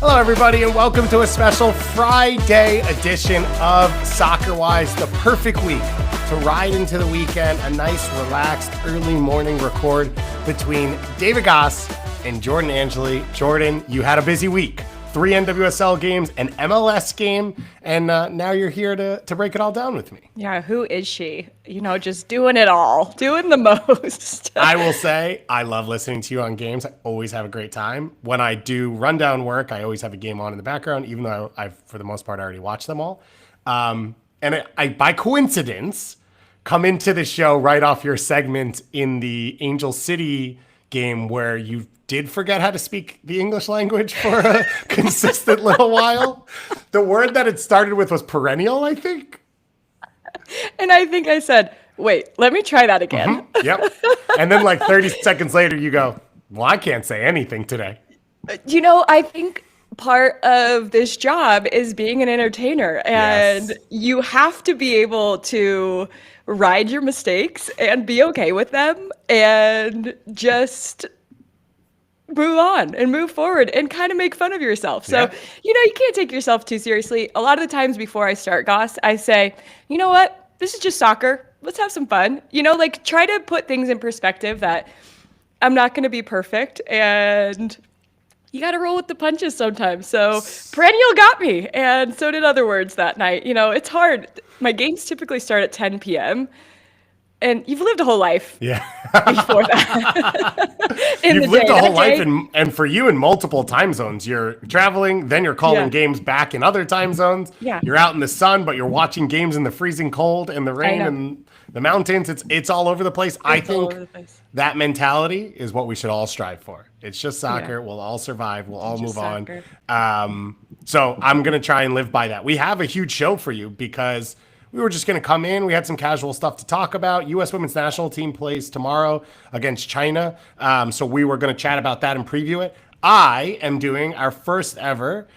Hello, everybody, and welcome to a special Friday edition of Soccer Wise, the perfect week to ride into the weekend. A nice, relaxed, early morning record between David Goss and Jordan Angeli. Jordan, you had a busy week. 3 NWSL games, an MLS game, and now you're here to break it all down with me. Yeah, who is she? You know, just doing it all, doing the most. I will say, I love listening to you on games. I always have a great time. When I do rundown work, I always have a game on in the background, even though I've for the most part, already watched them all. And I, by coincidence, come into the show right off your segment in the Angel City game where you did forget how to speak the English language for a consistent little while. The word that it started with was perennial, I think. And I think I said, wait, let me try that again. Mm-hmm. Yep. And then like 30 seconds later, you go, well, I can't say anything today. You know, I think part of this job is being an entertainer, and you have to be able to ride your mistakes and be okay with them and just move on and move forward and kind of make fun of yourself. So, you know, you can't take yourself too seriously. A lot of the times before I start Goss, I say, you know what? This is just soccer. Let's have some fun. You know, like try to put things in perspective that I'm not going to be perfect and you got to roll with the punches sometimes. So perennial got me. And so did other words that night. You know, it's hard. My games typically start at 10 p.m. And you've lived a whole life before that. You've lived a whole life, and for you in multiple time zones. You're traveling, then you're calling games back in other time zones. Yeah. You're out in the sun, but you're watching games in the freezing cold and the rain and the mountains. It's all over the place. I think that mentality is what we should all strive for. It's just soccer. Yeah. We'll all survive. We'll all move on. So I'm going to try and live by that. We have a huge show for you because we were just going to come in. We had some casual stuff to talk about. U.S. Women's National Team plays tomorrow against China. So we were going to chat about that and preview it. I am doing our first ever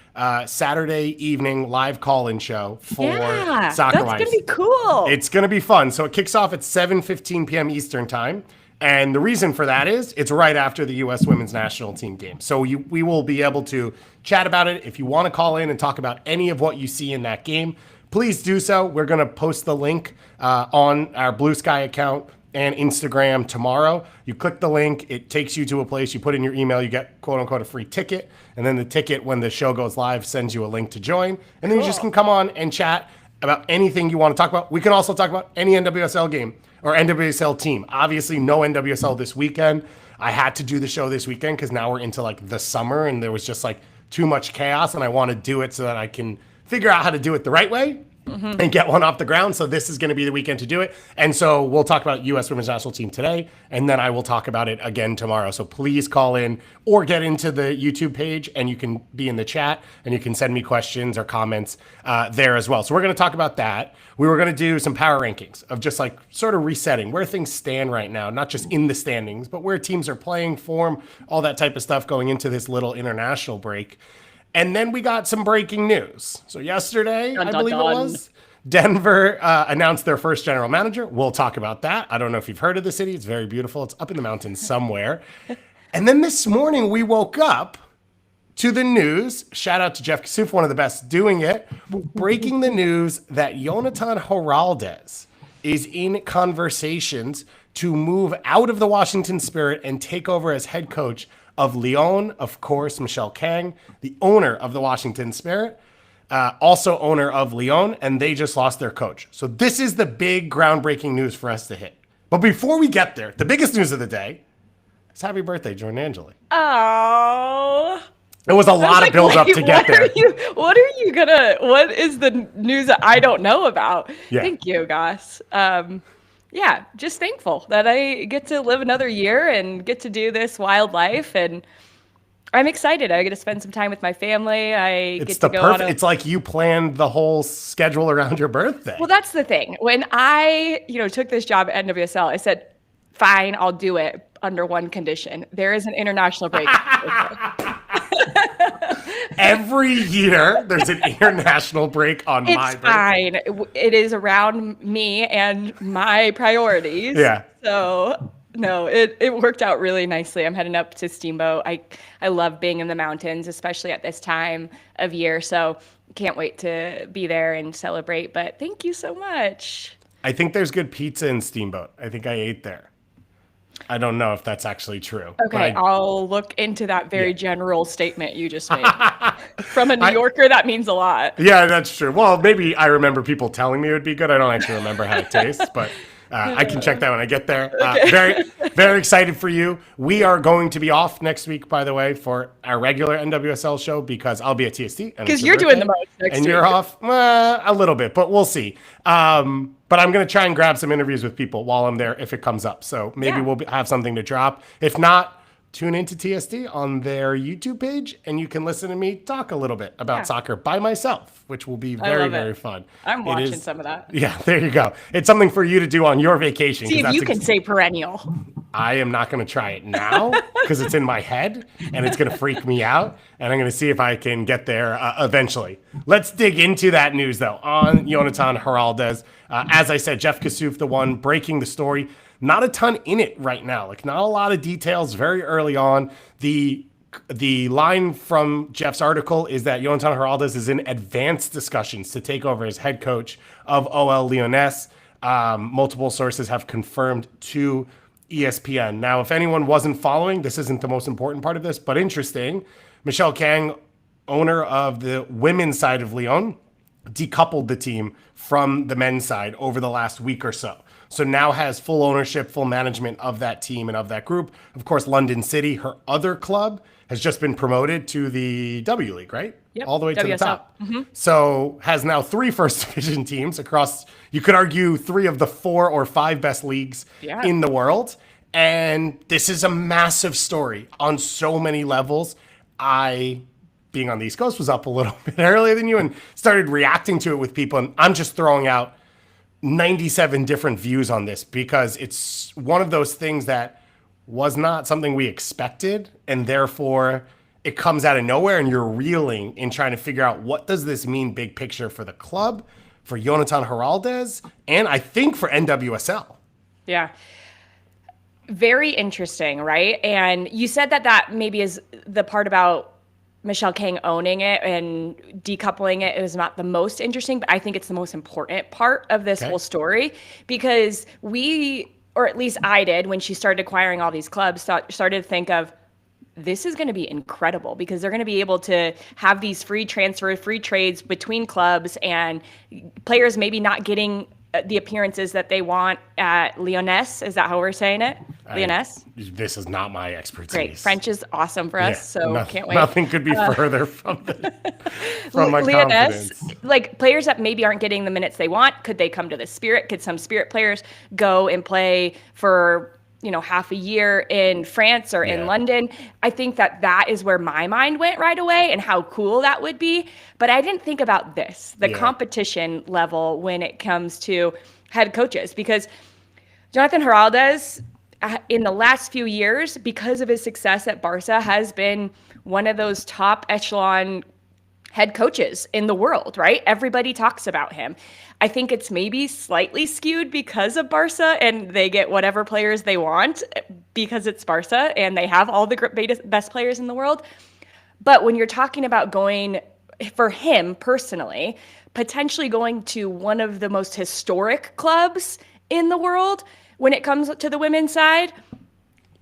Saturday evening live call-in show for Soccer Wise. That's going to be cool. It's going to be fun. So it kicks off at 7:15 p.m. Eastern time. And the reason for that is it's right after the U.S. Women's National Team game. So we will be able to chat about it. If you want to call in and talk about any of what you see in that game, please do so. We're going to post the link on our Blue Sky account and Instagram tomorrow. You click the link. It takes you to a place. You put in your email. You get, quote unquote, a free ticket. And then the ticket, when the show goes live, sends you a link to join. And then you just can come on and chat about anything you want to talk about. We can also talk about any NWSL game or NWSL team. Obviously, no NWSL this weekend. I had to do the show this weekend because now we're into like the summer and there was just like too much chaos. And I want to do it so that I can figure out how to do it the right way and get one off the ground. So this is going to be the weekend to do it. And so we'll talk about U.S. Women's National Team today, and then I will talk about it again tomorrow. So please call in or get into the YouTube page, and you can be in the chat, and you can send me questions or comments there as well. So we're going to talk about that. We were going to do some power rankings of just like sort of resetting where things stand right now, not just in the standings, but where teams are playing, form, all that type of stuff going into this little international break. And then we got some breaking news. So yesterday, I believe it was, Denver announced their first general manager. We'll talk about that. I don't know if you've heard of the city. It's very beautiful. It's up in the mountains somewhere. And then this morning, we woke up to the news. Shout out to Jeff Kasuf, one of the best doing it. Breaking the news that Jonatan Giraldez is in conversations to move out of the Washington Spirit and take over as head coach of Lyon, of course, Michelle Kang, the owner of the Washington Spirit, also owner of Lyon, and they just lost their coach. So this is the big groundbreaking news for us to hit. But before we get there, the biggest news of the day is happy birthday, Jordan Angeli. Oh. It was a lot of build up to get there. What is the news that I don't know about? Yeah. Thank you, Goss. Yeah, just thankful that I get to live another year and get to do this wild life, and I'm excited. I get to spend some time with my family. It's like you planned the whole schedule around your birthday. Well, that's the thing. When I, took this job at NWSL, I said, "Fine, I'll do it under one condition. There is an international break." Every year, there's an international break on my birthday. It's fine. It is around me and my priorities. Yeah. So No, it worked out really nicely. I'm heading up to Steamboat. I love being in the mountains, especially at this time of year. So can't wait to be there and celebrate. But thank you so much. I think there's good pizza in Steamboat. I think I ate there. I don't know if that's actually true. Okay, But I'll look into that very Yeah. general statement you just made. From a New Yorker, that means a lot. Yeah, that's true. Well, maybe I remember people telling me it would be good. I don't actually remember how it tastes, but I can check that when I get there. Very, very excited for you. We are going to be off next week, by the way, for our regular NWSL show because I'll be at TST. Because you're doing the most next and week. you're off a little bit, but we'll see. But I'm going to try and grab some interviews with people while I'm there if it comes up. So maybe we'll have something to drop. If not, tune into TSD on their YouTube page, and you can listen to me talk a little bit about soccer by myself, which will be very, very fun. I'm watching some of that. Yeah, there you go. It's something for you to do on your vacation. See if you can say perennial. I am not going to try it now because it's in my head, and it's going to freak me out, and I'm going to see if I can get there eventually. Let's dig into that news, though, on Jonatan Giraldez. As I said, Jeff Kassouf, the one breaking the story. Not a ton in it right now. Like, not a lot of details very early on. The line from Jeff's article is that Jonatan Giraldez is in advanced discussions to take over as head coach of OL Lyonnais. Multiple sources have confirmed to ESPN. Now, if anyone wasn't following, this isn't the most important part of this, but interesting. Michelle Kang, owner of the women's side of Lyon, decoupled the team from the men's side over the last week or so. So now has full ownership, full management of that team and of that group. Of course, London City, her other club, has just been promoted to the W League, right? Yep. All the way to the WSL. top. So has now 3 first division teams across, you could argue, 3 of the 4 or 5 best leagues in the world. And this is a massive story on so many levels. I, being on the East Coast, was up a little bit earlier than you and started reacting to it with people. And I'm just throwing out 97 different views on this because it's one of those things that was not something we expected, and therefore it comes out of nowhere and you're reeling in trying to figure out what does this mean big picture for the club, for Jonatan Giraldez, and I think for NWSL. Yeah. Very interesting, right? And you said that maybe is the part about Michelle Kang owning it and decoupling it is not the most interesting, but I think it's the most important part of this whole story because or at least I did, when she started acquiring all these clubs, started to think of, this is going to be incredible because they're going to be able to have these free transfer, free trades between clubs and players maybe not getting the appearances that they want at Lyonnais. Is that how we're saying it? Lyonnais? This is not my expertise. Great. French is awesome for us, so can't wait. Nothing could be further from my Lyonnais, confidence. like players that maybe aren't getting the minutes they want, could they come to the Spirit? Could some Spirit players go and play for half a year in France or in London? I think that is where my mind went right away and how cool that would be. But I didn't think about the competition level when it comes to head coaches, because Jonatan Giraldez, in the last few years, because of his success at Barca, has been one of those top echelon head coaches in the world, right? Everybody talks about him. I think it's maybe slightly skewed because of Barca and they get whatever players they want because it's Barca and they have all the best players in the world. But when you're talking about going, for him personally, potentially going to one of the most historic clubs in the world when it comes to the women's side,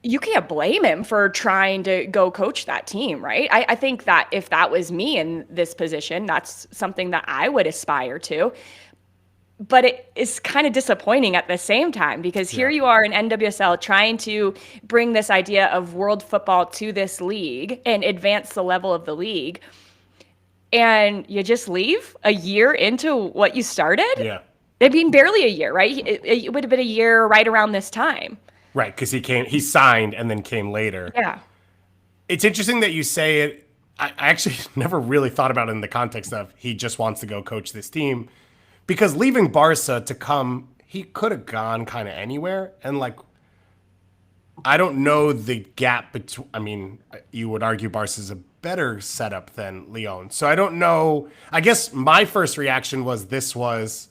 you can't blame him for trying to go coach that team, right? I think that if that was me in this position, that's something that I would aspire to. But it is kind of disappointing at the same time because here you are in NWSL trying to bring this idea of world football to this league and advance the level of the league. And you just leave a year into what you started? Yeah. I mean, barely a year, right? It would have been a year right around this time. Right, because he signed and then came later. Yeah. It's interesting that you say it. I actually never really thought about it in the context of he just wants to go coach this team. Because leaving Barca to come, he could have gone kind of anywhere. And I don't know the gap between, I mean, you would argue Barca's a better setup than Lyon. So I don't know. I guess my first reaction was this was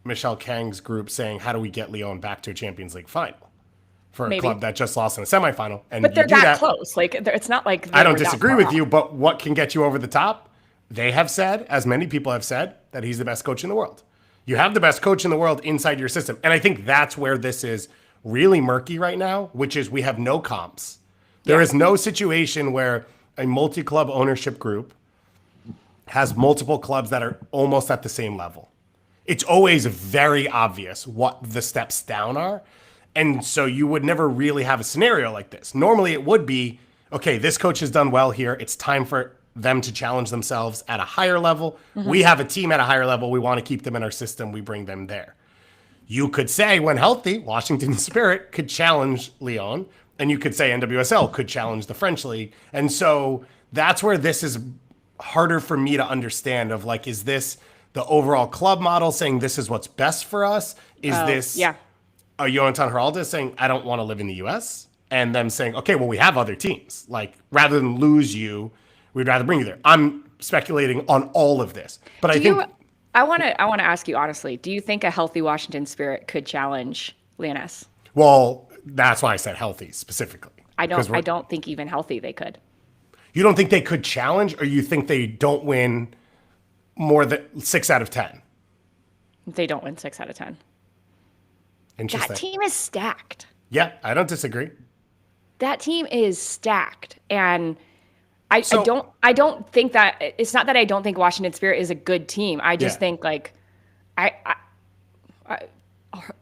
Michelle Kang's group saying, how do we get Lyon back to a Champions League final? for a Maybe. club that just lost in a semifinal. And But you they're do that close. Like, it's not like I don't disagree with you, but what can get you over the top? They have said, as many people have said, that he's the best coach in the world. You have the best coach in the world inside your system. And I think that's where this is really murky right now, which is we have no comps. There is no situation where a multi-club ownership group has multiple clubs that are almost at the same level. It's always very obvious what the steps down are. And so you would never really have a scenario like this. Normally it would be, okay, this coach has done well here. It's time for them to challenge themselves at a higher level. We have a team at a higher level. We want to keep them in our system. We bring them there. You could say, when healthy, Washington Spirit could challenge Lyon, and you could say NWSL could challenge the French league. And so that's where this is harder for me to understand of like, is this the overall club model saying this is what's best for us? Is this a Jonatan Giraldez saying, I don't want to live in the US? And them saying, okay, well, we have other teams. Like, rather than lose you, we'd rather bring you there. I'm speculating on all of this. But I want to ask you honestly, do you think a healthy Washington Spirit could challenge Lyoness? Well, that's why I said healthy specifically. I don't think even healthy they could. You don't think they could challenge, or you think they don't win more than 6 out of 10? They don't win 6 out of 10. Interesting. That team is stacked. Yeah, I don't disagree. That team is stacked, and I don't think that it's not that I don't think Washington Spirit is a good team. I just think like I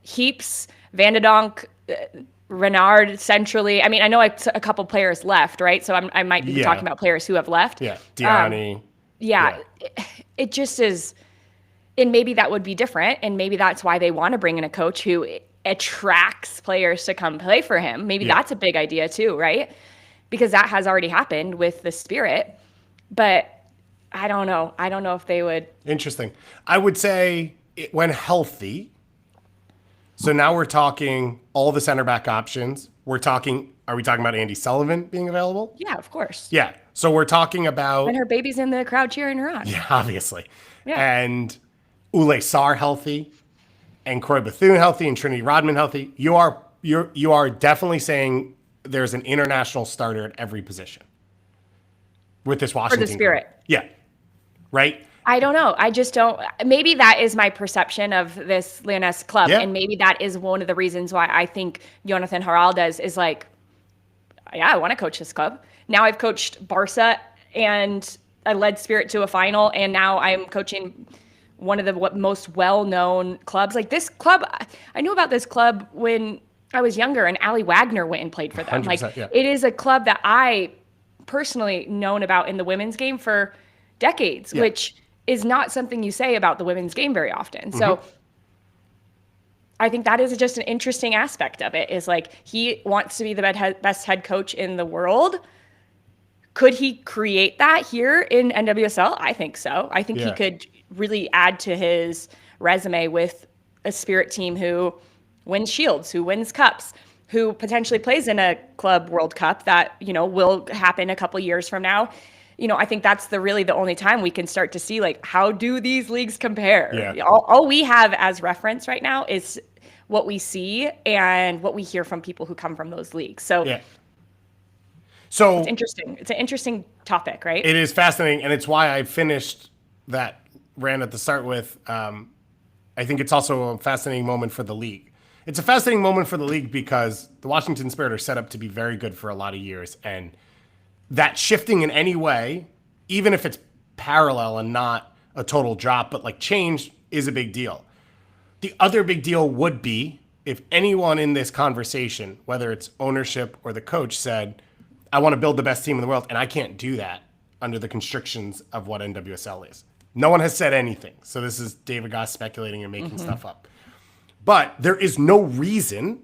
Heaps, Vanderdonk, Renard centrally. I mean, I know a couple players left, right? So I might be talking about players who have left. Yeah, Diani. It just is, and maybe that would be different, and maybe that's why they want to bring in a coach who attracts players to come play for him. Maybe that's a big idea too, right? Because that has already happened with the Spirit, but I don't know. I don't know if they would. Interesting. I would say when healthy. So now we're talking all the center back options. Are we talking about Andy Sullivan being available? Yeah, of course. Yeah. So we're talking about. And her baby's in the crowd cheering her on. Yeah, obviously. Yeah. And Ule Sarr healthy, and Croy Bethune healthy, and Trinity Rodman healthy. You are definitely saying there's an international starter at every position with this Washington For the Spirit. Group. Yeah. Right? I don't know. I just don't. Maybe that is my perception of this Lyoness club. And maybe that is one of the reasons why I think Jonatan Giraldez is like, yeah, I want to coach this club. Now I've coached Barca and I led Spirit to a final. And now I'm coaching one of the most well-known clubs. Like this club, I knew about this club when I was younger, and Allie Wagner went and played for them. Like it is a club that I personally known about in the women's game for decades, which is not something you say about the women's game very often. So I think that is just an interesting aspect of it, is like he wants to be the best head coach in the world. Could he create that here in NWSL? I think so. I think he could really add to his resume with a Spirit team who wins shields, who wins cups, who potentially plays in a Club World Cup that, will happen a couple years from now. I think that's really the only time we can start to see, like, how do these leagues compare? Yeah. All we have as reference right now is what we see and what we hear from people who come from those leagues. So it's interesting. It's an interesting topic, right? It is fascinating, and it's why I finished that rant at the start with, I think it's also a fascinating moment for the league. It's a fascinating moment for the league because the Washington Spirit are set up to be very good for a lot of years, and that shifting in any way, even if it's parallel and not a total drop, but like change is a big deal. The other big deal would be if anyone in this conversation, whether it's ownership or the coach, said, I want to build the best team in the world, and I can't do that under the constrictions of what NWSL is. No one has said anything. So this is David Goss speculating and making stuff up. But there is no reason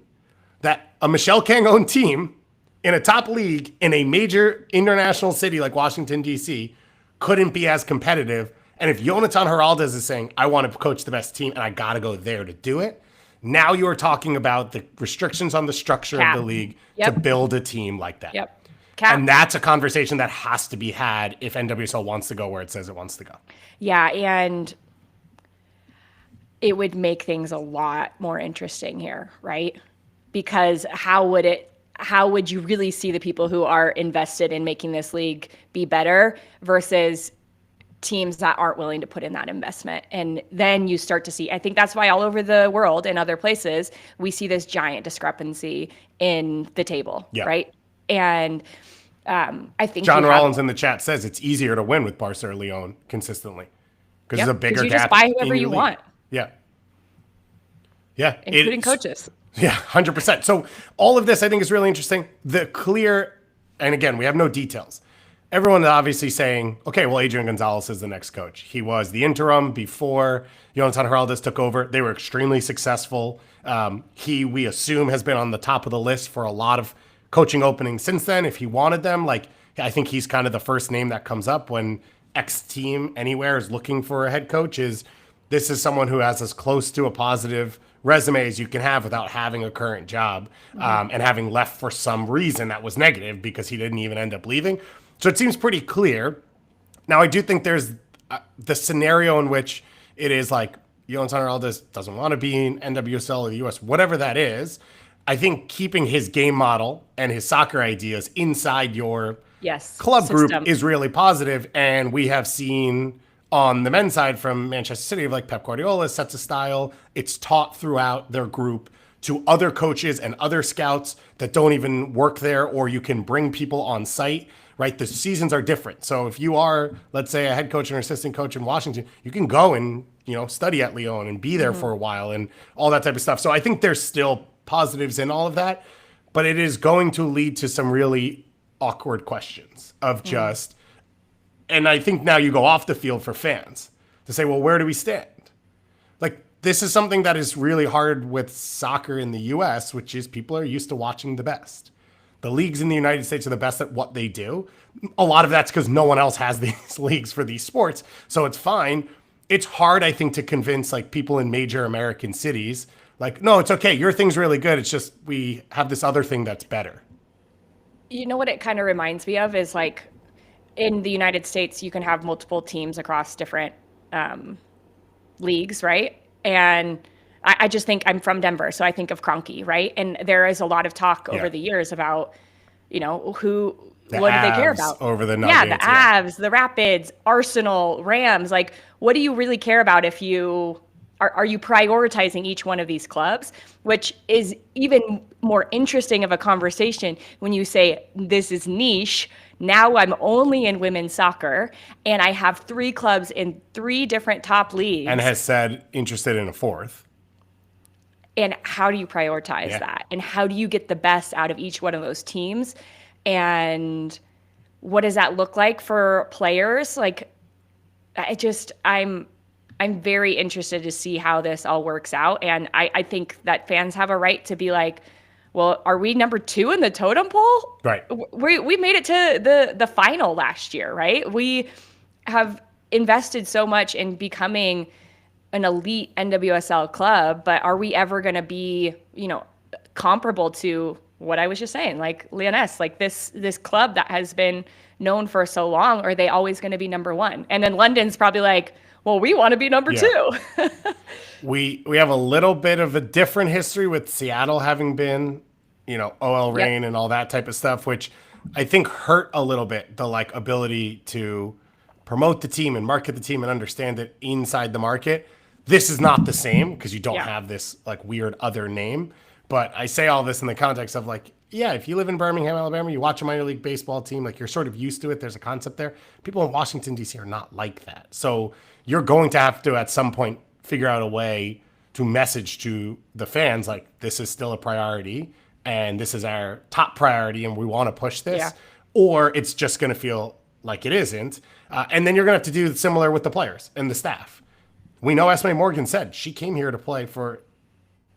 that a Michelle Kang owned team in a top league in a major international city like Washington, D.C. couldn't be as competitive. And if Jonatan Giraldez is saying, I want to coach the best team and I got to go there to do it, now you're talking about the restrictions on the structure of the league to build a team like that. And that's a conversation that has to be had if NWSL wants to go where it says it wants to go. Yeah, and it would make things a lot more interesting here, right? because how would you really see the people who are invested in making this league be better versus teams that aren't willing to put in that investment? And then you start to see, I think that's why all over the world and other places, we see this giant discrepancy in the table, right? And I think John Rollins in the chat says it's easier to win with Barca or Lyon consistently because there's a bigger gap. You just buy whoever you want. Yeah. Including coaches. Yeah, 100%. So all of this I think is really interesting. And again, we have no details. Everyone is obviously saying, okay, well, Adrian Gonzalez is the next coach. He was the interim before Jonatan Giraldez took over. They were extremely successful. We assume, has been on the top of the list for a lot of coaching openings since then. If he wanted them, I think he's kind of the first name that comes up when X team anywhere is looking for a head coach. This is someone who has as close to a positive resume as you can have without having a current job and having left for some reason that was negative because he didn't even end up leaving. So it seems pretty clear. Now, I do think there's the scenario in which it is like Jonatan Giraldez doesn't want to be in NWSL or the US, whatever that is. I think keeping his game model and his soccer ideas inside your club group is really positive. And we have seen on the men's side from Manchester City, like Pep Guardiola sets a style. It's taught throughout their group to other coaches and other scouts that don't even work there, or you can bring people on site. Right, the seasons are different. So if you are, let's say, a head coach or assistant coach in Washington, you can go and study at Lyon and be there for a while and all that type of stuff. So I think there's still positives in all of that, but it is going to lead to some really awkward questions of just. And I think now you go off the field for fans to say, well, where do we stand? Like, this is something that is really hard with soccer in the U.S., which is people are used to watching the best. The leagues in the United States are the best at what they do. A lot of that's because no one else has these leagues for these sports. So it's fine. It's hard, I think, to convince people in major American cities, no, it's okay. Your thing's really good. It's just we have this other thing that's better. You know what it kind of reminds me of is in the United States, you can have multiple teams across different leagues, right? And I just think I'm from Denver, so I think of Kroenke, right? And there is a lot of talk over the years about, what do they care about? Over the Nuggets, the Avs, the Rapids, Arsenal, Rams. What do you really care about if you are you prioritizing each one of these clubs? Which is even more interesting of a conversation when you say this is niche. Now I'm only in women's soccer, and I have 3 clubs in 3 different top leagues. And has said interested in a 4th. And how do you prioritize that? And how do you get the best out of each one of those teams? And what does that look like for players? I'm very interested to see how this all works out. And I think that fans have a right to be well, are we number 2 in the totem pole? Right. We made it to the final last year, right? We have invested so much in becoming an elite NWSL club, but are we ever going to be, comparable to what I was just saying, Lyonnais, this club that has been known for so long? Are they always going to be number 1? And then London's probably well, we want to be number 2. We have a little bit of a different history with Seattle having been, OL Reign and all that type of stuff, which I think hurt a little bit the ability to promote the team and market the team and understand it inside the market. This is not the same because you don't have this weird other name. But I say all this in the context of if you live in Birmingham, Alabama, you watch a minor league baseball team, you're sort of used to it. There's a concept there. People in Washington, D.C. are not like that. So you're going to have to, at some point, figure out a way to message to the fans, this is still a priority and this is our top priority and we want to push this. Or it's just going to feel like it isn't. And then you're going to have to do similar with the players and the staff. We know Esme Morgan said she came here to play for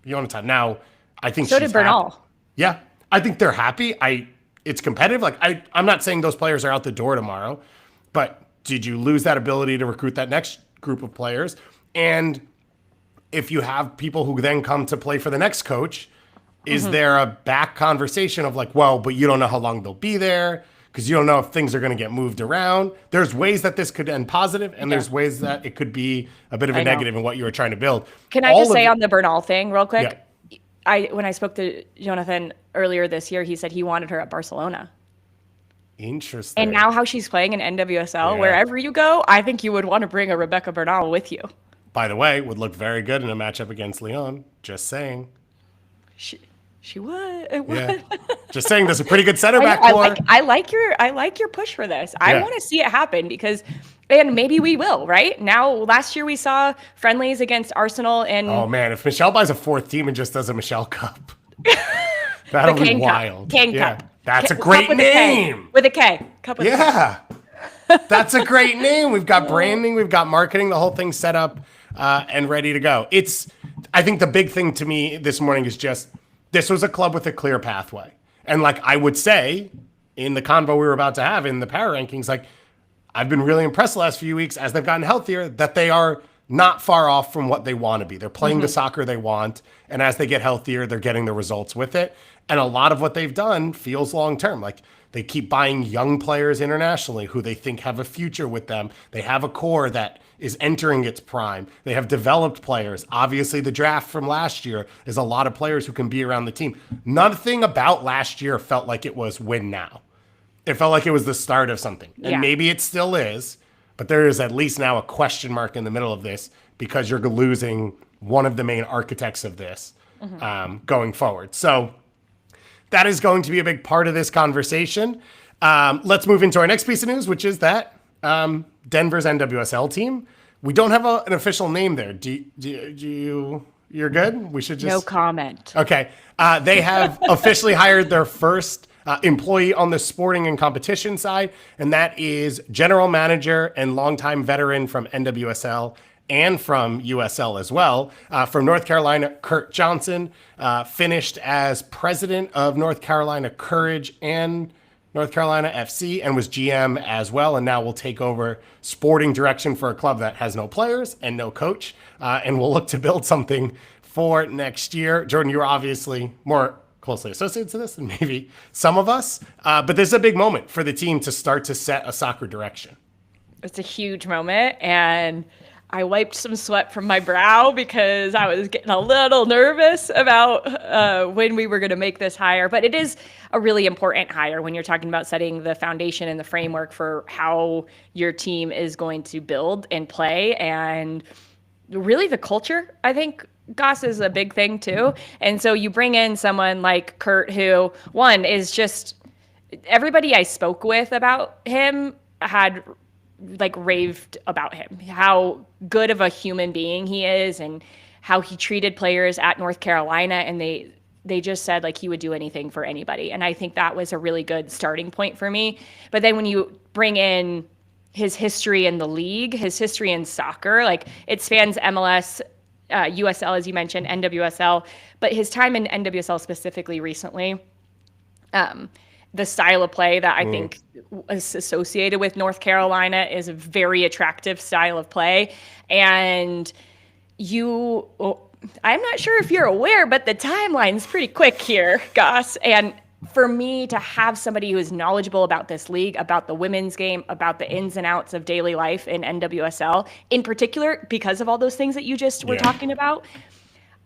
Jonatan. Now, I think so did Bernal. Happy. Yeah, I think they're happy. It's competitive. I'm not saying those players are out the door tomorrow, but did you lose that ability to recruit that next group of players? And if you have people who then come to play for the next coach, is there a back conversation of well, but you don't know how long they'll be there? Because you don't know if things are going to get moved around. There's ways that this could end positive, and there's ways that it could be a bit of a negative in what you were trying to build. Can I just say on the Bernal thing real quick? when I spoke to Jonatan earlier this year, he said he wanted her at Barcelona. Interesting. And now how she's playing in NWSL, Yeah. wherever you go, I think you would want to bring a Rebecca Bernal with you. By the way, would look very good in a matchup against Lyon. Just saying. She would. It Yeah. would. Just saying, there's a pretty good center back I core. like your push for this. I Yeah. want to see it happen because, and maybe we will, right? Now, last year we saw friendlies against Arsenal and Oh man, if Michelle buys a fourth team and just does a Michelle Cup, that'll be Kang Cup. wild. Kang Yeah. Cup. That's a Cup great with a K. name. With a K. Cup with a K. Yeah. That's a great name. We've got branding, we've got marketing, the whole thing set up and ready to go. I think the big thing to me this morning is just this was a club with a clear pathway. And like I would say in the convo we were about to have in the power rankings, like I've been really impressed the last few weeks as they've gotten healthier that they are not far off from what they want to be. They're playing the soccer they want. And as they get healthier, they're getting the results with it. And a lot of what they've done feels long term. Like they keep buying young players internationally who they think have a future with them. They have a core that is entering its prime. They have developed players. Obviously, the draft from last year is a lot of players who can be around the team. Nothing about last year felt like it was win now. It felt like it was the start of something. And Yeah. maybe it still is, but there is at least now a question mark in the middle of this because you're losing one of the main architects of this going forward. So that is going to be a big part of this conversation. Let's move into our next piece of news, which is that Denver's NWSL team. We don't have an official name there. You're good? We should just... No comment. Okay. They have officially hired their first employee on the sporting and competition side, and that is general manager and longtime veteran from NWSL and from USL as well, from North Carolina, Kurt Johnson, finished as president of North Carolina Courage and North Carolina FC and was GM as well, and now will take over sporting direction for a club that has no players and no coach, and will look to build something for next year. Jordan, you're obviously more closely associated to this than maybe some of us, but this is a big moment for the team to start to set a soccer direction. It's a huge moment, and I wiped some sweat from my brow because I was getting a little nervous about when we were going to make this hire. But it is a really important hire when you're talking about setting the foundation and the framework for how your team is going to build and play. And really the culture, I think, Goss, is a big thing too. And so you bring in someone like Kurt, who, one, is just everybody I spoke with about him had like raved about him, how good of a human being he is and how he treated players at North Carolina. And they just said like he would do anything for anybody. And I think that was a really good starting point for me. But then when you bring in his history in the league, his history in soccer, like it spans MLS, USL, as you mentioned, NWSL, but his time in NWSL specifically recently, the style of play that I think is associated with North Carolina is a very attractive style of play. And I'm not sure if you're aware, but the timeline's pretty quick here, Goss. And for me to have somebody who is knowledgeable about this league, about the women's game, about the ins and outs of daily life in NWSL, in particular, because of all those things that you just were talking about,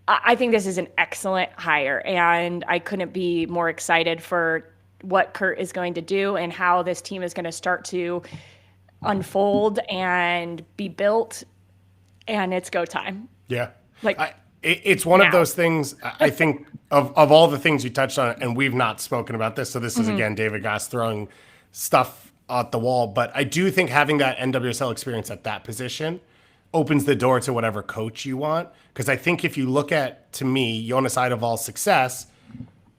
I think this is an excellent hire. And I couldn't be more excited for what Kurt is going to do and how this team is going to start to unfold and be built. And it's go time. Yeah. Like it's one now. of those things, I think, of all the things you touched on, and we've not spoken about this. So this is, again, David Goss throwing stuff at the wall. But I do think having that NWSL experience at that position opens the door to whatever coach you want. Because I think if you look at, to me, Jonas Eidevall's success,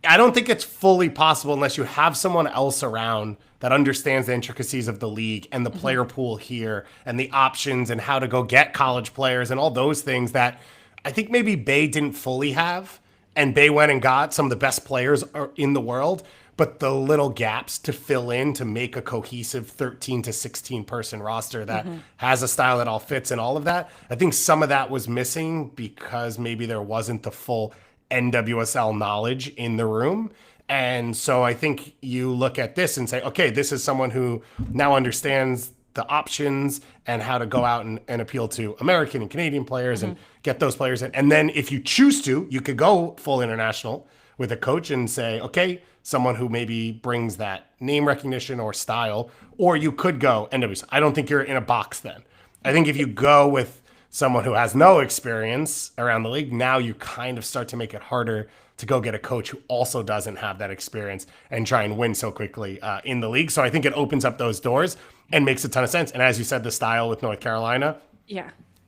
I don't think it's fully possible unless you have someone else around that understands the intricacies of the league and the player pool here and the options and how to go get college players and all those things that I think maybe Bay didn't fully have. And Bay went and got some of the best players in the world, but the little gaps to fill in to make a cohesive 13 to 16 person roster that has a style that all fits and all of that. I think some of that was missing because maybe there wasn't the full NWSL knowledge in the room. And so I think you look at this and say, okay, this is someone who now understands the options and how to go out and appeal to American and Canadian players and get those players in. And then if you choose to, you could go full international with a coach and say, okay, someone who maybe brings that name recognition or style, or you could go NWSL. I don't think you're in a box then. I think if you go with someone who has no experience around the league, now you kind of start to make it harder to go get a coach who also doesn't have that experience and try and win so quickly in the league. So I think it opens up those doors and makes a ton of sense. And as you said, the style with North Carolina,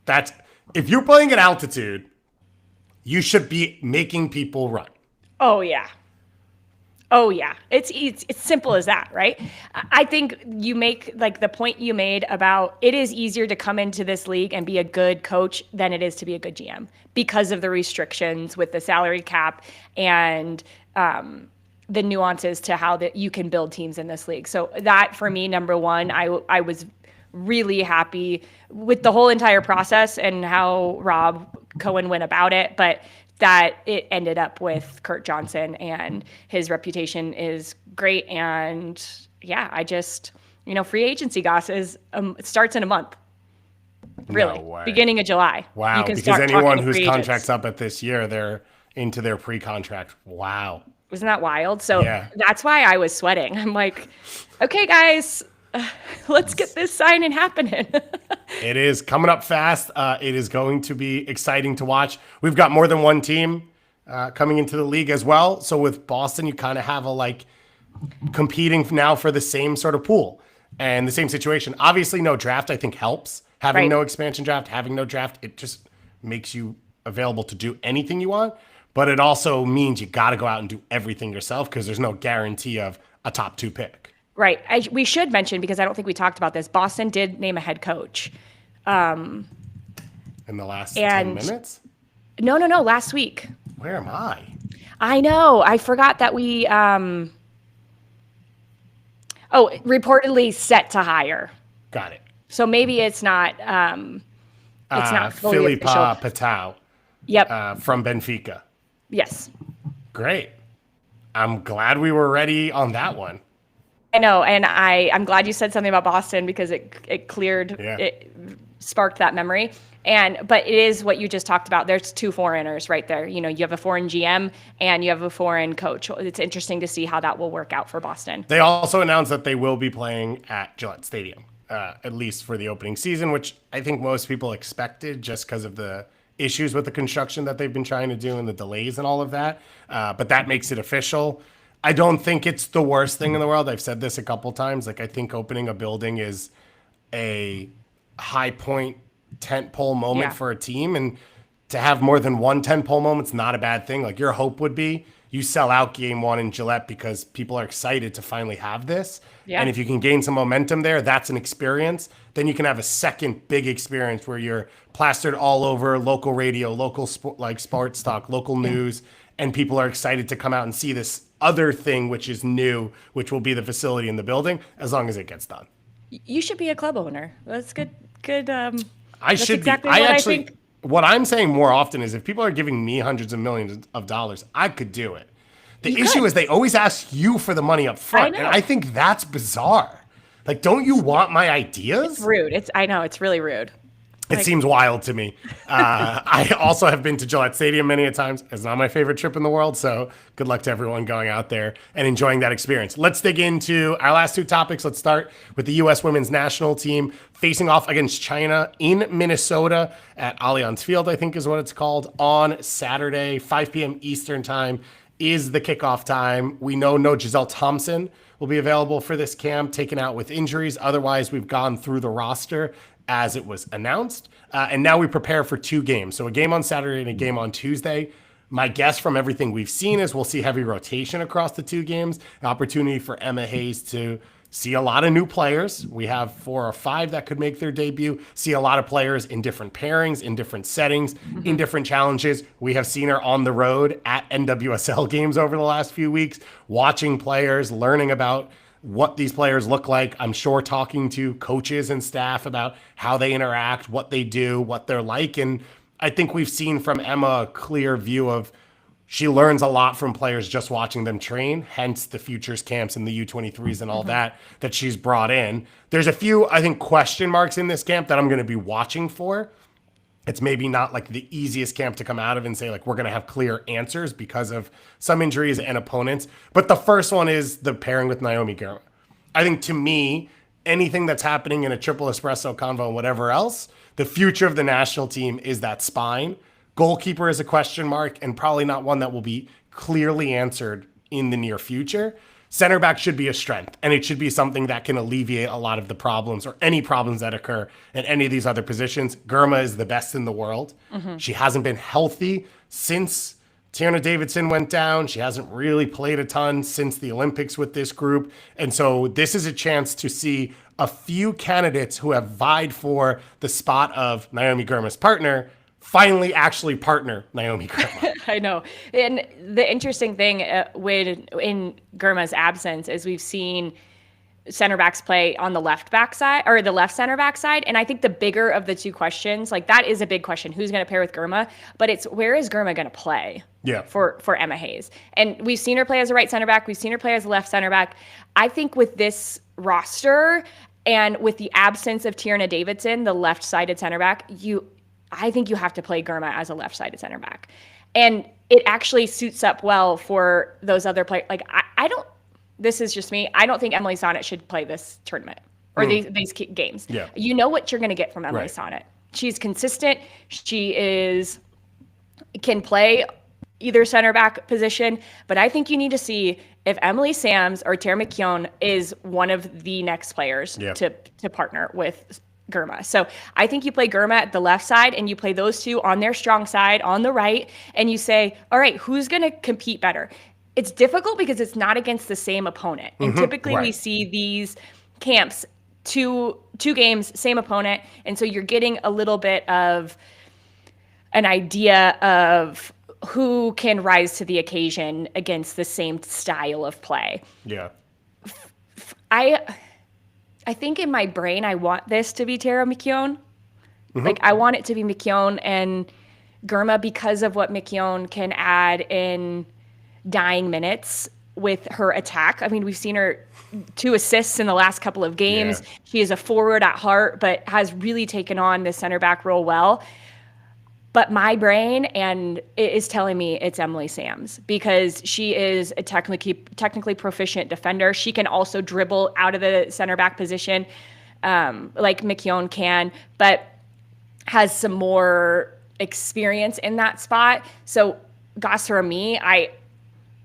that's if you're playing at altitude, you should be making people run. Oh yeah. It's simple as that, right? I think you make like the point you made about it is easier to come into this league and be a good coach than it is to be a good GM because of the restrictions with the salary cap and the nuances to how that you can build teams in this league. So that for me, number one, I was really happy with the whole entire process and how Rob Cohen went about it, but that it ended up with Kurt Johnson and his reputation is great. And yeah, I just, free agency, Goss, is it starts in a month. Really, beginning of July. Wow, you can because start anyone talking to whose free contract's agents. up at this year, they're into their pre-contract. Wow. Wasn't that wild? So that's why I was sweating. I'm like, okay, guys, let's get this signing happening. It is coming up fast. It is going to be exciting to watch. We've got more than one team coming into the league as well. So with Boston, you kind of have competing now for the same sort of pool and the same situation. Obviously, no draft, I think, helps. Having no expansion draft, having no draft, it just makes you available to do anything you want. But it also means you got to go out and do everything yourself because there's no guarantee of a top 2 pick. Right. We should mention, because I don't think we talked about this, Boston did name a head coach. In the last 10 minutes? No, last week. Where am I? I know. I forgot that we reportedly set to hire. Got it. So maybe it's not fully Philippa official. Patau. Yep. From Benfica. Yes. Great. I'm glad we were ready on that one. I know, and I'm glad you said something about Boston because it cleared, it sparked that memory. But it is what you just talked about. There's 2 foreigners right there. You have a foreign GM and you have a foreign coach. It's interesting to see how that will work out for Boston. They also announced that they will be playing at Gillette Stadium, at least for the opening season, which I think most people expected just because of the issues with the construction that they've been trying to do and the delays and all of that. But that makes it official. I don't think it's the worst thing in the world. I've said this a couple times. I think opening a building is a high point tentpole moment for a team. And to have more than one tentpole moment's not a bad thing. Your hope would be you sell out game 1 in Gillette because people are excited to finally have this. Yeah. And if you can gain some momentum there, that's an experience. Then you can have a second big experience where you're plastered all over local radio, local sports talk, local news, and people are excited to come out and see this other thing, which is new, which will be the facility in the building, as long as it gets done. You should be a club owner. That's good. I should exactly be. I think. What I'm saying more often is if people are giving me hundreds of millions of dollars, I could do it. The issue is they always ask you for the money up front. And I think that's bizarre. Don't you want my ideas? It's rude. I know, it's really rude. It seems wild to me. I also have been to Gillette Stadium many a times. It's not my favorite trip in the world, so good luck to everyone going out there and enjoying that experience. Let's dig into our last 2 topics. Let's start with the U.S. women's national team facing off against China in Minnesota at Allianz Field, I think is what it's called, on Saturday, 5 p.m. Eastern time is the kickoff time. We know no Giselle Thompson will be available for this camp, taken out with injuries. Otherwise, we've gone through the roster as it was announced. And now we prepare for 2 games. So a game on Saturday and a game on Tuesday. My guess from everything we've seen is we'll see heavy rotation across the 2 games, an opportunity for Emma Hayes to see a lot of new players. We have 4 or 5 that could make their debut, see a lot of players in different pairings, in different settings, in different challenges. We have seen her on the road at NWSL games over the last few weeks, watching players, learning about what these players look like. I'm sure talking to coaches and staff about how they interact, what they do, what they're like. And I think we've seen from Emma a clear view of She learns a lot from players just watching them train, hence the futures camps and the U23s and all that she's brought in. There's a few, I think, question marks in this camp that I'm going to be watching for. It's maybe not like the easiest camp to come out of and say, like, we're going to have clear answers because of some injuries and opponents. But the first one is the pairing with Naomi Girma. I think, to me, anything that's happening in a triple espresso convo and whatever else, the future of the national team is that spine. Goalkeeper is a question mark and probably not one that will be clearly answered in the near future. Center back should be a strength, and it should be something that can alleviate a lot of the problems or any problems that occur in any of these other positions. Girma is the best in the world. She hasn't been healthy since Tierna Davidson went down. She hasn't really played a ton since the Olympics with this group. And so this is a chance to see a few candidates who have vied for the spot of Naomi Girma's partner finally actually partner Naomi Girma. I know. And the interesting thing in Girma's absence is we've seen center backs play on the left back side or the left center back side. And I think the bigger of the two questions, like that is a big question. Who's going to pair with Girma? But it's where is Girma going to play for Emma Hayes? And we've seen her play as a right center back. We've seen her play as a left center back. I think with this roster and with the absence of Tierna Davidson, the left-sided center back, I think you have to play Girma as a left-sided center back. And it actually suits up well for those other players. Like, I don't, this is just me, I don't think Emily Sonnet should play this tournament or these games. Yeah. You know what you're going to get from Emily Sonnet. She's consistent. She can play either center back position, but I think you need to see if Emily Sams or Tara McKeown is one of the next players to partner with Girma. So I think you play Girma at the left side and you play those two on their strong side on the right, and you say, all right, who's going to compete better? It's difficult because it's not against the same opponent. And typically we see these camps, two games, same opponent. And so you're getting a little bit of an idea of who can rise to the occasion against the same style of play. Yeah. I think in my brain, I want this to be Tara McKeown. Like, I want it to be McKeown and Girma because of what McKeown can add in dying minutes with her attack. I mean, we've seen her 2 assists in the last couple of games. Yeah. She is a forward at heart, but has really taken on the center back role well. But my brain is telling me it's Emily Sams because she is a technically proficient defender. She can also dribble out of the center back position like McKeown can, but has some more experience in that spot. So Gosser or me,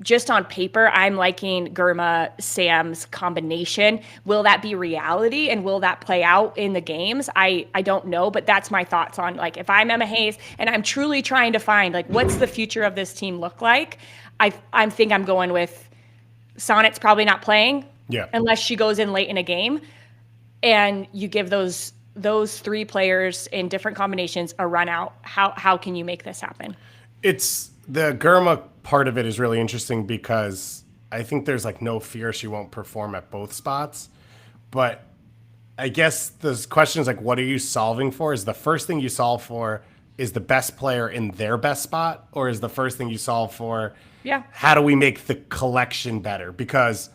just on paper, I'm liking Girma-Sams combination. Will that be reality and will that play out in the games? I don't know, but that's my thoughts on, like, if I'm Emma Hayes and I'm truly trying to find, like, what's the future of this team look like? I think I'm going with Sonnet's probably not playing unless she goes in late in a game, and you give those 3 players in different combinations a run out. How can you make this happen? It's the Girma part of it is really interesting because I think there's like no fear she won't perform at both spots. But I guess the question is like, what are you solving for? Is the first thing you solve for is the best player in their best spot? Or is the first thing you solve for, how do we make the collection better? Because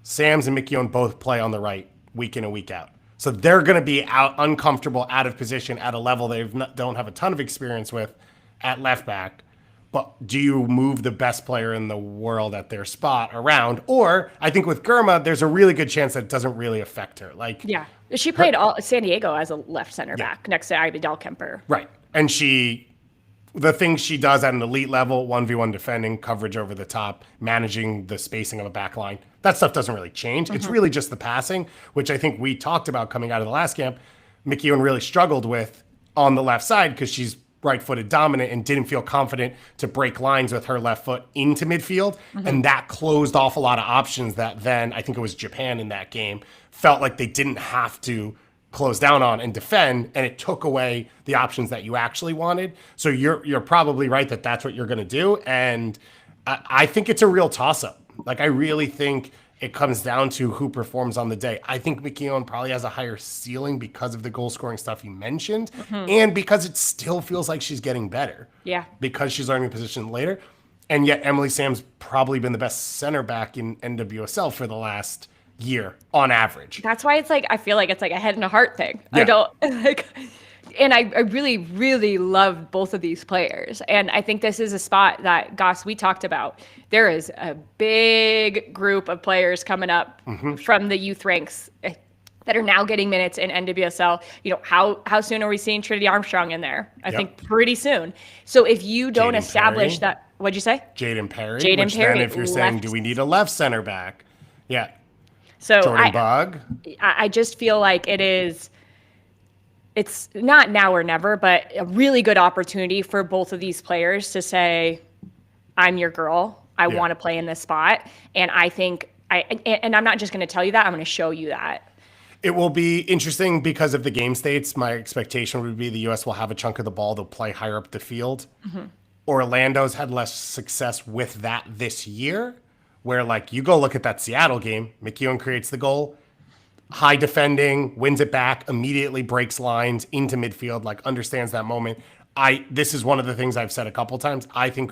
Sams and McKeown both play on the right week in and week out. So they're going to be uncomfortable, out of position at a level they don't have a ton of experience with at left back. But do you move the best player in the world at their spot around? Or I think with Girma, there's a really good chance that it doesn't really affect her. Like, she played San Diego as a left center back next to Ivy Dahlkemper. Right. And the things she does at an elite level, 1v1 defending, coverage over the top, managing the spacing of a back line, that stuff doesn't really change. It's really just the passing, which I think we talked about coming out of the last camp. McKeown really struggled with on the left side because she's right-footed dominant and didn't feel confident to break lines with her left foot into midfield. And that closed off a lot of options that then, I think it was Japan in that game, felt like they didn't have to close down on and defend, and it took away the options that you actually wanted. So you're probably right that that's what you're going to do. And I think it's a real toss-up. Like, I really think it comes down to who performs on the day. I think McKeown probably has a higher ceiling because of the goal-scoring stuff you mentioned, and because it still feels like she's getting better. Yeah. Because she's learning position later. And yet Emily Sam's probably been the best center back in NWSL for the last year on average. That's why it's like, I feel like it's like a head and a heart thing. Yeah. I don't like, and I really, really love both of these players. And I think this is a spot that, Goss, we talked about. There is a big group of players coming up from the youth ranks that are now getting minutes in NWSL. You know, how soon are we seeing Trinity Armstrong in there? I think pretty soon. So if you don't Jaden establish Perry. that, what'd you say? Jaden Perry. Jaden which Perry, then if you're saying, do we need a left center back? Yeah. So Jordan Bug. I just feel like it's not now or never, but a really good opportunity for both of these players to say, I'm your girl. I want to play in this spot. And I think and I'm not just going to tell you that, I'm going to show you that. It will be interesting because of the game states. My expectation would be the U.S. will have a chunk of the ball. They'll play higher up the field. Orlando's had less success with that this year, where like you go look at that Seattle game, McEwen creates the goal, high defending, wins it back, immediately breaks lines into midfield, like understands that moment. This is one of the things I've said a couple times. I think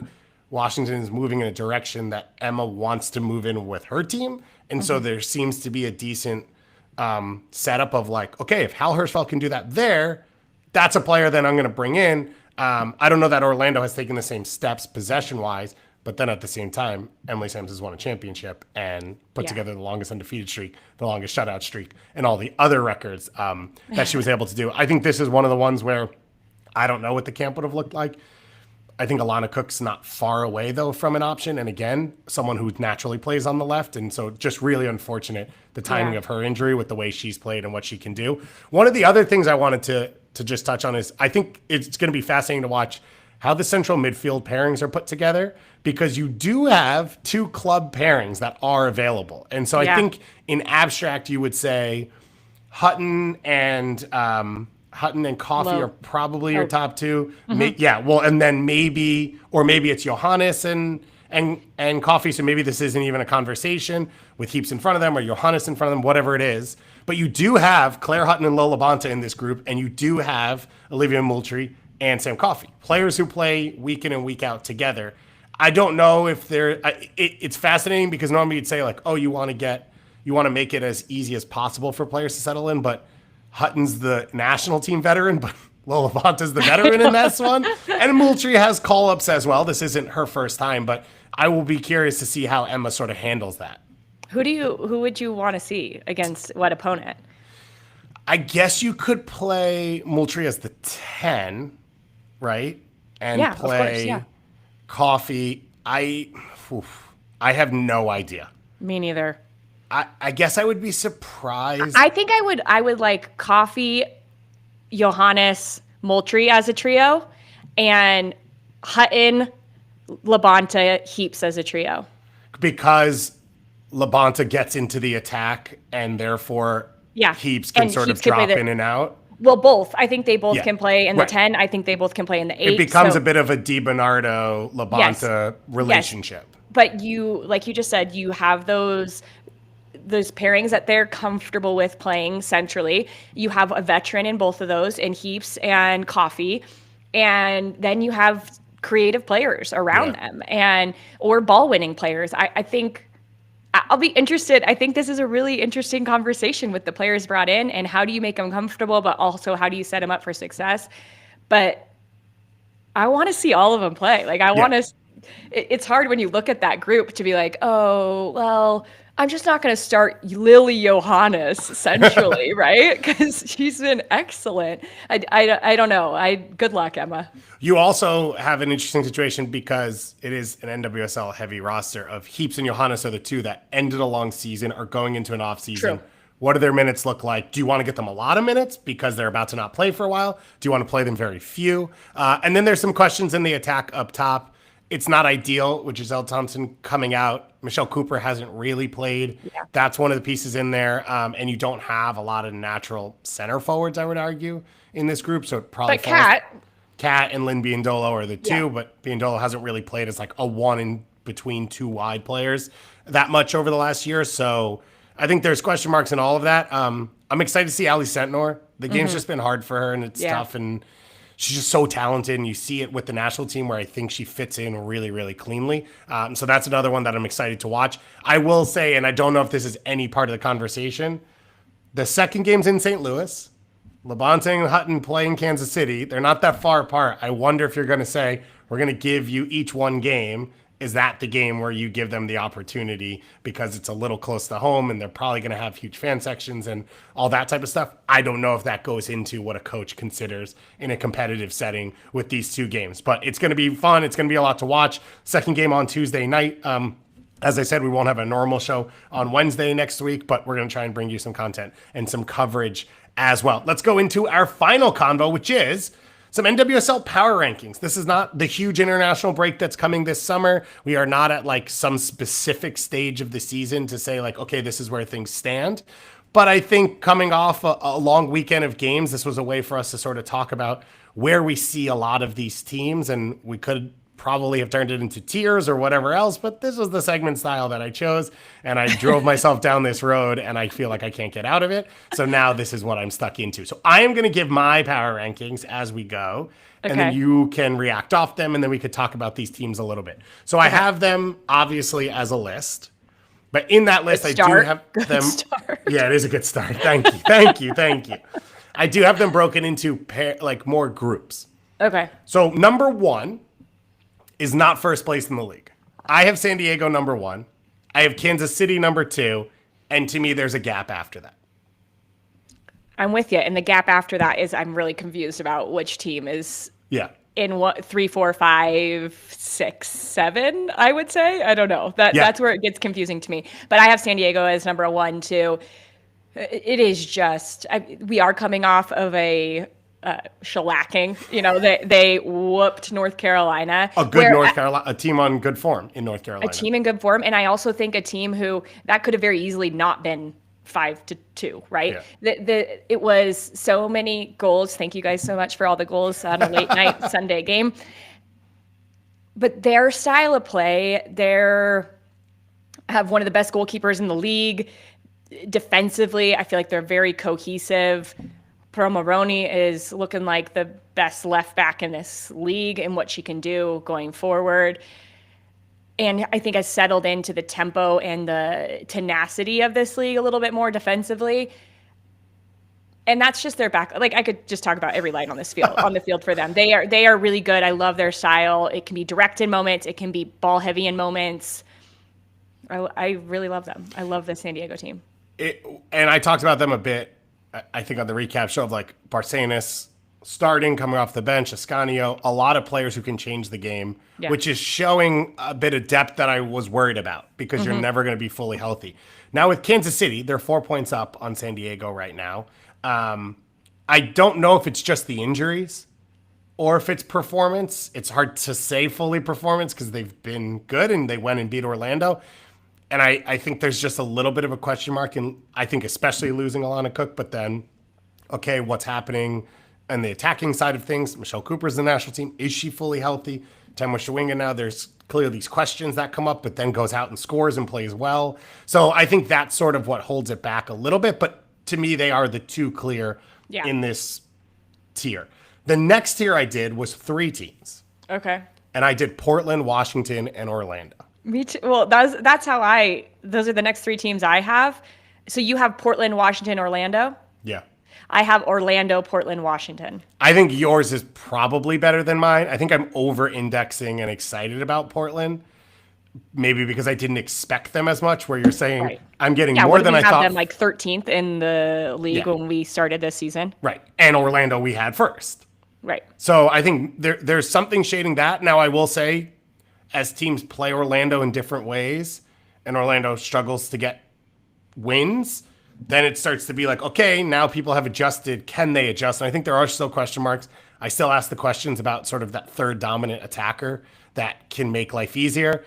Washington is moving in a direction that Emma wants to move in with her team. And so there seems to be a decent setup of like, okay, if Hal Hirschfeld can do that there, that's a player that I'm going to bring in. I don't know that Orlando has taken the same steps possession-wise, but then at the same time, Emily Sams has won a championship and put together the longest undefeated streak, the longest shutout streak, and all the other records that she was able to do. I think this is one of the ones where I don't know what the camp would have looked like. I think Alana Cook's not far away, though, from an option. And again, someone who naturally plays on the left. And so just really unfortunate, the timing of her injury with the way she's played and what she can do. One of the other things I wanted to just touch on is I think it's going to be fascinating to watch how the central midfield pairings are put together, because you do have two club pairings that are available. And so I think in abstract, you would say Hutton and Coffee are probably your top two. And then maybe it's Johannes and Coffee. So maybe this isn't even a conversation with Heaps in front of them or Johannes in front of them, whatever it is. But you do have Claire Hutton and Lola Bonta in this group, and you do have Olivia Moultrie and Sam Coffey, players who play week in and week out together. I don't know if it's fascinating because normally you'd say like, oh, you want to make it as easy as possible for players to settle in, but Hutton's the national team veteran, but Lola Bonta's the veteran in this one. And Moultrie has call-ups as well. This isn't her first time, but I will be curious to see how Emma sort of handles that. Who would you want to see against what opponent? I guess you could play Moultrie as the 10, right? And play Coffee. I have no idea. Me neither. I guess I would be surprised. I think I would like Coffee, Johannes, Moultrie as a trio, and Hutton, Labonta, Heaps as a trio. Because Labonta gets into the attack and therefore Heaps can sort of drop in and out. Well, both. I think they both can play in the 10. I think they both can play in the 8. It becomes a bit of a Di Bernardo-Labonta relationship. Yes. But like you just said, you have those pairings that they're comfortable with playing centrally. You have a veteran in both of those, in Heaps and Coffee. And then you have creative players around them or ball-winning players. I think I'll be interested. I think this is a really interesting conversation with the players brought in, and how do you make them comfortable, but also how do you set them up for success? But I want to see all of them play. Like, I want to. It's hard when you look at that group to be like, oh, well, I'm just not going to start Lily Johannes centrally, right? Because she's been excellent. I don't know. Good luck, Emma. You also have an interesting situation because it is an NWSL heavy roster of Heaps and Johannes are the two that ended a long season, are going into an off season. True. What do their minutes look like? Do you want to get them a lot of minutes because they're about to not play for a while? Do you want to play them very few? And then there's some questions in the attack up top. It's not ideal with Giselle Thompson coming out. Michelle Cooper hasn't really played. Yeah. That's one of the pieces in there. And you don't have a lot of natural center forwards, I would argue, in this group. So it probably Kat and Lynn Biondolo are the two, but Biondolo hasn't really played as like a one in between two wide players that much over the last year. So I think there's question marks in all of that. I'm excited to see Ali Sentnor. The game's just been hard for her, and it's tough. And she's just so talented, and you see it with the national team where I think she fits in really, really cleanly. So that's another one that I'm excited to watch. I will say, and I don't know if this is any part of the conversation, the second game's in St. Louis. Labonte and Hutton play in Kansas City. They're not that far apart. I wonder if you're going to say, we're going to give you each one game. Is that the game where you give them the opportunity because it's a little close to home and they're probably going to have huge fan sections and all that type of stuff? I don't know if that goes into what a coach considers in a competitive setting with these two games, but it's going to be fun. It's going to be a lot to watch. Second game on Tuesday night. As I said, we won't have a normal show on Wednesday next week, but we're going to try and bring you some content and some coverage as well. Let's go into our final convo, which is some NWSL power rankings. This is not the huge international break that's coming this summer. We are not at like some specific stage of the season to say like, okay, this is where things stand. But I think coming off a long weekend of games, this was a way for us to sort of talk about where we see a lot of these teams, and we could probably have turned it into tiers or whatever else, but this was the segment style that I chose, and I drove myself down this road, and I feel like I can't get out of it. So now this is what I'm stuck into. So I am going to give my power rankings as we go, and then you can react off them, and then we could talk about these teams a little bit. So I have them obviously as a list, but in that list, I do have them. Yeah, it is a good start. Thank you. Thank you. I do have them broken into more groups. Okay. So number one is not first place in the league. I have San Diego number one. I have Kansas City number two. And to me, there's a gap after that. I'm with you. And the gap after that is I'm really confused about which team is in what 3, 4, 5, 6, 7, I would say. I don't know. That's where it gets confusing to me. But I have San Diego as number one, too. It is just, we are coming off of a shellacking. You know, they whooped North Carolina. A team on good form in North Carolina. A team in good form. And I also think a team who that could have very easily not been 5-2, right? Yeah. It was so many goals. Thank you guys so much for all the goals on a late night Sunday game. But their style of play, have one of the best goalkeepers in the league. Defensively, I feel like they're very cohesive. Pearl Maroney is looking like the best left back in this league and what she can do going forward. And I think has settled into the tempo and the tenacity of this league a little bit more defensively. And that's just their back. Like I could just talk about every line on this field, on the field for them. They are really good. I love their style. It can be direct in moments. It can be ball heavy in moments. I really love them. I love the San Diego team. And I talked about them a bit, I think, on the recap show of like Barcenas starting, coming off the bench, Ascanio, a lot of players who can change the game, which is showing a bit of depth that I was worried about because you're never going to be fully healthy. Now with Kansas City, they're 4 points up on San Diego right now. I don't know if it's just the injuries or if it's performance. It's hard to say fully performance because they've been good and they went and beat Orlando. And I think there's just a little bit of a question mark, and I think especially losing Alana Cook, but then, okay, what's happening on the attacking side of things? Michelle Cooper's the national team. Is she fully healthy? Temwa Shawinga now, there's clearly these questions that come up, but then goes out and scores and plays well. So I think that's sort of what holds it back a little bit, but to me, they are the two clear in this tier. The next tier I did was 3 teams. Okay. And I did Portland, Washington, and Orlando. Me too. Well, that's how those are the next 3 teams I have. So you have Portland, Washington, Orlando? Yeah. I have Orlando, Portland, Washington. I think yours is probably better than mine. I think I'm over-indexing and excited about Portland, maybe because I didn't expect them as much, where you're saying I'm getting more than I thought. We have them like 13th in the league when we started this season. Right. And Orlando we had first. Right. So I think there's something shading that. Now I will say, as teams play Orlando in different ways and Orlando struggles to get wins, then it starts to be like, okay, now people have adjusted. Can they adjust? And I think there are still question marks. I still ask the questions about sort of that third dominant attacker that can make life easier.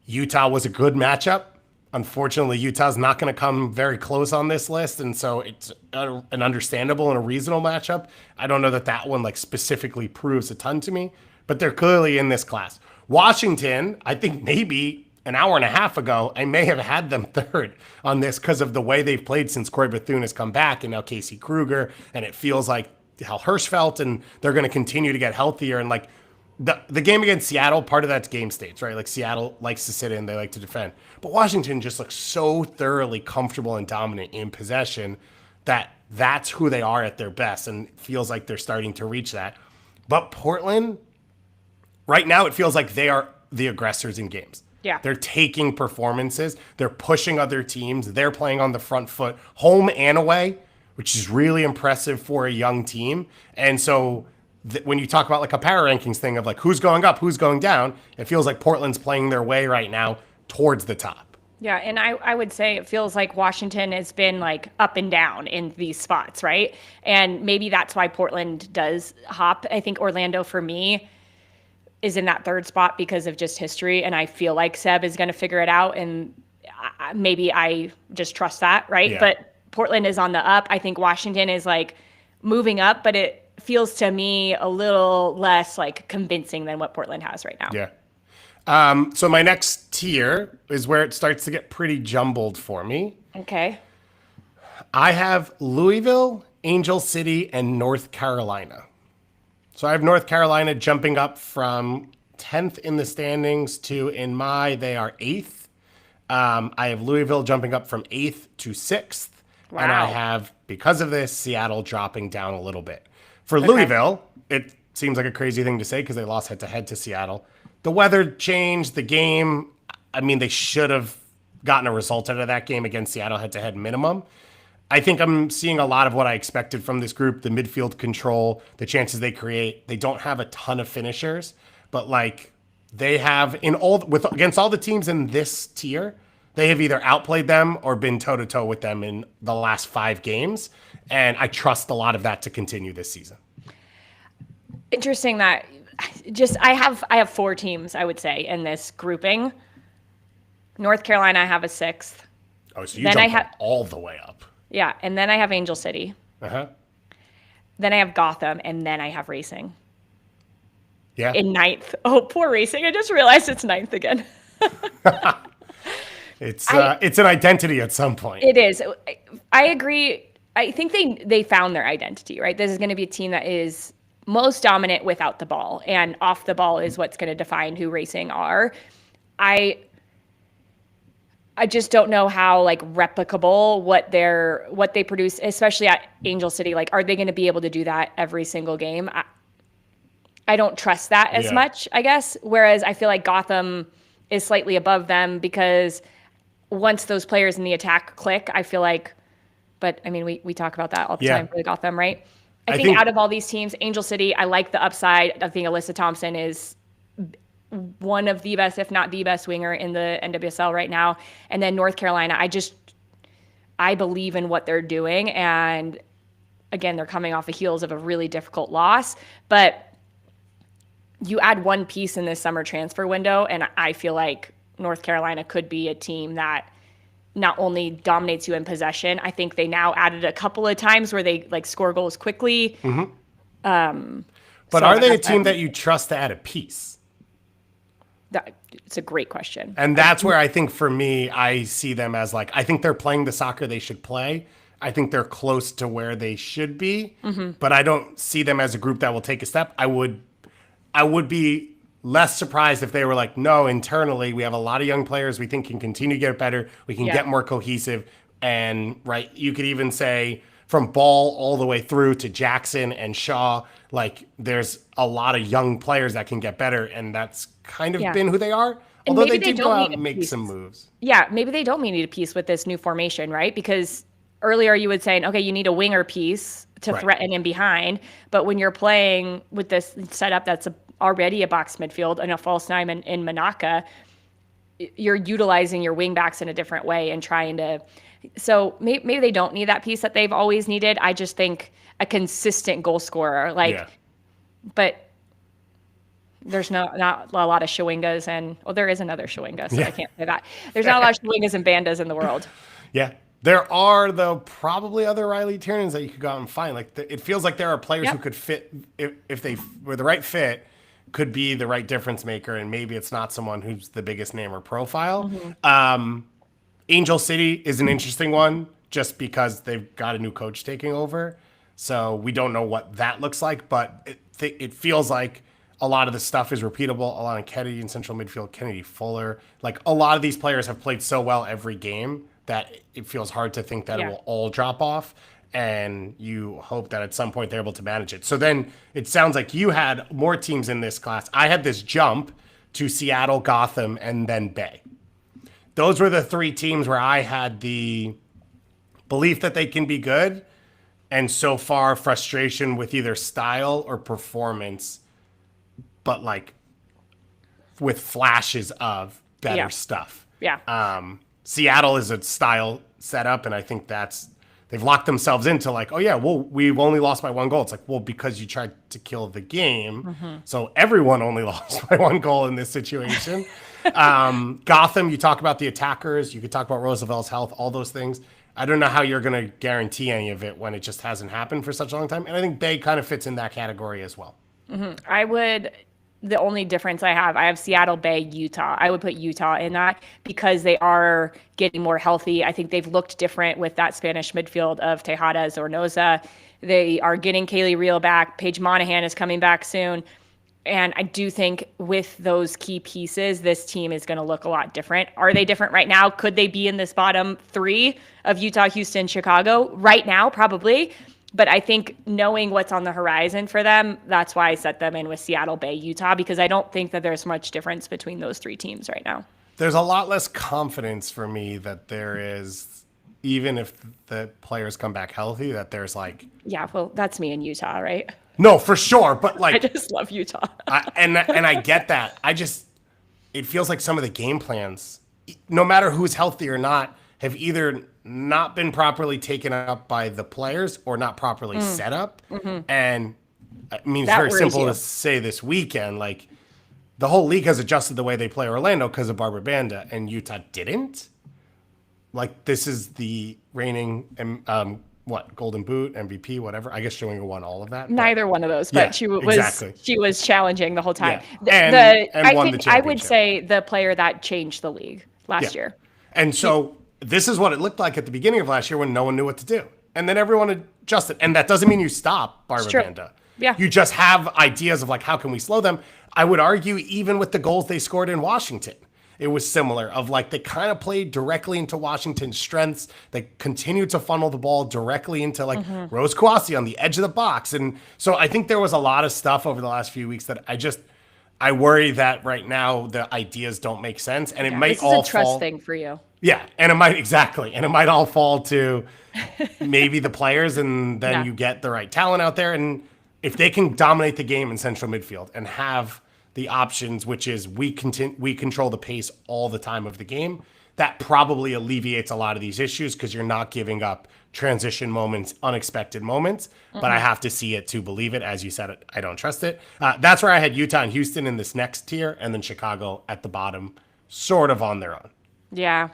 Utah was a good matchup. Unfortunately, Utah's not going to come very close on this list, and so it's an understandable and a reasonable matchup. I don't know that one like specifically proves a ton to me, but they're clearly in this class. Washington, I think maybe an hour and a half ago, I may have had them third on this because of the way they've played since Corey Bethune has come back and now Casey Kruger, and it feels like how Hirsch felt, and they're going to continue to get healthier. And like the game against Seattle, part of that's game states, right? Like Seattle likes to sit in, they like to defend, but Washington just looks so thoroughly comfortable and dominant in possession that that's who they are at their best, and it feels like they're starting to reach that. But Portland, right now, it feels like they are the aggressors in games. Yeah. They're taking performances. They're pushing other teams. They're playing on the front foot, home and away, which is really impressive for a young team. And so when you talk about like a power rankings thing of like who's going up, who's going down, it feels like Portland's playing their way right now towards the top. Yeah, and I would say it feels like Washington has been like up and down in these spots, right? And maybe that's why Portland does hop. I think Orlando, for me, is in that third spot because of just history, and I feel like Seb is going to figure it out, and maybe I just trust that, right? Yeah. But Portland is on the up. I think Washington is like moving up, but it feels to me a little less like convincing than what Portland has right now. Yeah. So my next tier is where it starts to get pretty jumbled for me. Okay. I have Louisville, Angel City, and North Carolina. So I have North Carolina jumping up from 10th in the standings to, they are 8th. I have Louisville jumping up from 8th to 6th. Wow. And I have, because of this, Seattle dropping down a little bit. For Louisville, it seems like a crazy thing to say because they lost head-to-head to Seattle. The weather changed the game. I mean, they should have gotten a result out of that game against Seattle head-to-head minimum. I think I'm seeing a lot of what I expected from this group, the midfield control, the chances they create. They don't have a ton of finishers, but like they have against all the teams in this tier, they have either outplayed them or been toe-to-toe with them in the last 5 games. And I trust a lot of that to continue this season. Interesting that I have 4 teams, I would say, in this grouping. North Carolina, I have a 6th. Oh, so you jump all the way up. Yeah, and then I have Angel City. Uh-huh. Then I have Gotham, and then I have Racing. Yeah. In 9th. Oh, poor Racing. I just realized it's 9th again. It's an identity at some point. It is. I agree. I think they found their identity, right? This is going to be a team that is most dominant without the ball, and off the ball is what's going to define who Racing are. I just don't know how like replicable what they produce, especially at Angel City. Like, are they going to be able to do that every single game? I don't trust that as much, I guess. Whereas I feel like Gotham is slightly above them because once those players in the attack click, I feel like, but I mean, we talk about that all the time for Gotham, right? I think out of all these teams, Angel City, I like the upside. I think Alyssa Thompson is one of the best, if not the best winger in the NWSL right now. And then North Carolina, I believe in what they're doing. And again, they're coming off the heels of a really difficult loss, but you add one piece in this summer transfer window, and I feel like North Carolina could be a team that not only dominates you in possession, I think they now added a couple of times where they like score goals quickly. Mm-hmm. But are they a team that you trust to add a piece? It's a great question. And that's where I think for me, I see them as like, I think they're playing the soccer they should play. I think they're close to where they should be, but I don't see them as a group that will take a step. I would be less surprised if they were like, no, internally, we have a lot of young players we think can continue to get better. We can get more cohesive. And right, you could even say from Ball all the way through to Jackson and Shaw, like there's a lot of young players that can get better. And that's kind of been who they are. Although they did go out and make some moves. Yeah, maybe they don't need a piece with this new formation, right? Because earlier you would say, okay, you need a winger piece to threaten in behind. But when you're playing with this setup that's already a box midfield and a false nine in Manaka, you're utilizing your wing backs in a different way and trying to. So maybe they don't need that piece that they've always needed. I just think a consistent goal scorer, but there's not a lot of Shawingas and there is another Shawinga, so I can't say that. There's not a lot of Shawingas and Bandas in the world. Yeah. There are, though, probably other Riley Tiernans that you could go out and find. Like it feels like there are players who could fit, if they were the right fit, could be the right difference maker, and maybe it's not someone who's the biggest name or profile. Angel City is an interesting one just because they've got a new coach taking over. So we don't know what that looks like, but it feels like a lot of the stuff is repeatable. Alana Kennedy in central midfield, Kennedy Fuller. Like a lot of these players have played so well every game that it feels hard to think that it will all drop off. And you hope that at some point they're able to manage it. So then it sounds like you had more teams in this class. I had this jump to Seattle, Gotham, and then Bay. Those were the three teams where I had the belief that they can be good. And so far, frustration with either style or performance, but like with flashes of better stuff. Yeah. Seattle is a style setup, and I think they've locked themselves into like, oh yeah, well, we've only lost by 1 goal. It's like, well, because you tried to kill the game. So everyone only lost by 1 goal in this situation. Gotham, you talk about the attackers, you could talk about Roosevelt's health, all those things. I don't know how you're going to guarantee any of it when it just hasn't happened for such a long time. And I think Bay kind of fits in that category as well. The only difference I have Seattle, Bay, Utah. I would put Utah in that because they are getting more healthy. I think they've looked different with that Spanish midfield of Tejada, Zornoza. They are getting Kaylee Reel back. Paige Monahan is coming back soon. And I do think with those key pieces, this team is going to look a lot different. Are they different right now? Could they be in this bottom 3 of Utah, Houston, Chicago? Right now, probably. But I think knowing what's on the horizon for them, that's why I set them in with Seattle, Bay, Utah, because I don't think that there's much difference between those 3 teams right now. There's a lot less confidence for me that there is, even if the players come back healthy, that there's like... Yeah, well, that's me in Utah, right? No, for sure. But like... I just love Utah. and I get that. It feels like some of the game plans, no matter who's healthy or not, have either not been properly taken up by the players or not properly set up. And I mean, it's very simple to say this weekend, like the whole league has adjusted the way they play Orlando because of Barbara Banda, and Utah didn't. Like this is the reigning, Golden Boot, MVP, whatever. I guess Joinga won all of that. Neither one of those, but she was challenging the whole time. Yeah. I would say the player that changed the league last year. And so this is what it looked like at the beginning of last year when no one knew what to do. And then everyone adjusted. And that doesn't mean you stop Barbara Banda. Yeah. You just have ideas of like, how can we slow them? I would argue even with the goals they scored in Washington, it was similar of like they kind of played directly into Washington's strengths. They continued to funnel the ball directly into like Rose Kouassi on the edge of the box. And so I think there was a lot of stuff over the last few weeks that I worry that right now the ideas don't make sense, and it might all fall. It's a trust thing for you. Yeah, and it might all fall to maybe the players, and then you get the right talent out there, and if they can dominate the game in central midfield and have the options, which is we control the pace all the time of the game, that probably alleviates a lot of these issues because you're not giving up transition moments, unexpected moments, but I have to see it to believe it. As you said, I don't trust it. That's where I had Utah and Houston in this next tier, and then Chicago at the bottom, sort of on their own. Yeah,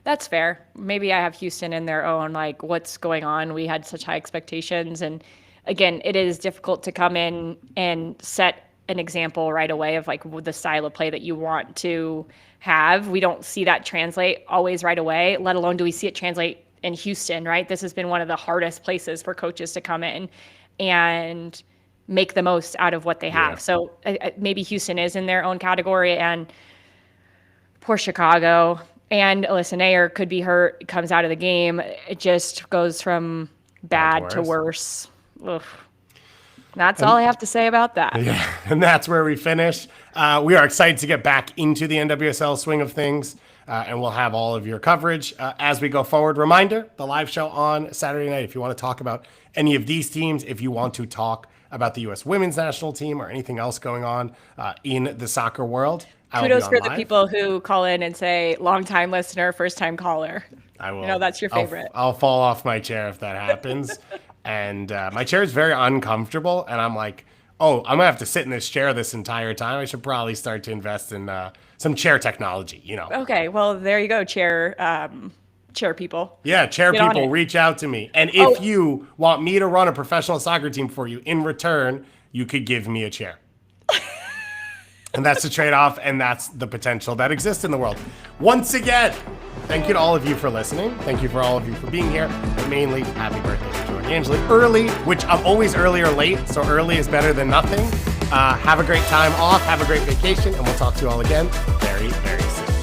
that's fair. Maybe I have Houston in their own, like, what's going on? We had such high expectations. And again, it is difficult to come in and set an example right away of like the style of play that you want to have. We don't see that translate always right away, let alone do we see it translate in Houston, right? This has been one of the hardest places for coaches to come in and make the most out of what they have. So maybe Houston is in their own category, and poor Chicago and Alyssa Nair could be hurt, comes out of the game. It just goes from bad to worse. Ugh. That's all I have to say about that. Yeah, and that's where we finish. We are excited to get back into the NWSL swing of things, and we'll have all of your coverage as we go forward. Reminder, the live show on Saturday night, if you want to talk about any of these teams, if you want to talk about the U.S. women's national team or anything else going on in the soccer world. Kudos for the people who call in and say, long-time listener, first-time caller. I will. You know, that's your favorite. I'll fall off my chair if that happens. And my chair is very uncomfortable, and I'm like, oh, I'm going to have to sit in this chair this entire time. I should probably start to invest in some chair technology, you know. Okay, well, there you go, chair people. Yeah, chair people, reach out to me. And if you want me to run a professional soccer team for you, in return, you could give me a chair. And that's the trade-off, and that's the potential that exists in the world. Once again, thank you to all of you for listening. Thank you for all of you for being here. But mainly, happy birthday to Jordan Angeli. Early, which I'm always early or late, so early is better than nothing. Have a great time off. Have a great vacation, and we'll talk to you all again very, very soon.